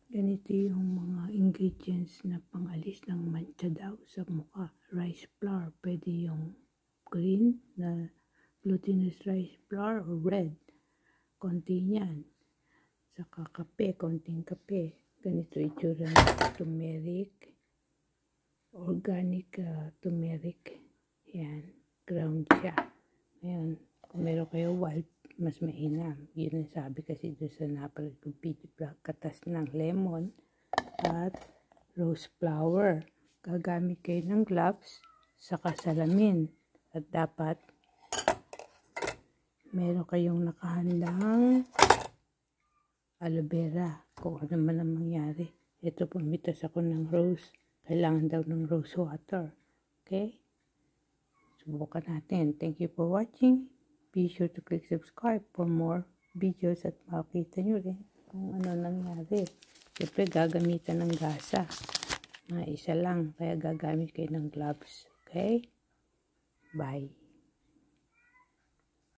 Ganito yung mga ingredients na pangalis ng mancha daw sa mukha. Rice flour, pwede yung green na glutinous rice flour o red. Konti niyan. Saka kape, konting kape. Ganito itsura ng turmeric. Organic turmeric. Yan, ground siya. Ngayon, kung meron kayo wild, mas mainam. Yun ang sabi kasi doon sa napanood kong video vlog. Katas ng lemon at rose flower. Gagamit kayo ng gloves saka salamin. At dapat meron kayong nakahandang aloe vera. Kung ano man ang mangyari. Ito, pumitas ako ng rose. Kailangan daw ng rose water. Okay? Subukan natin. Thank you for watching. Be sure to click subscribe for more videos at makikita nyo rin kung ano nangyari. Siyempre gagamitan ng gasa. Isa lang. Kaya gagamit kayo ng gloves. Okay? Bye.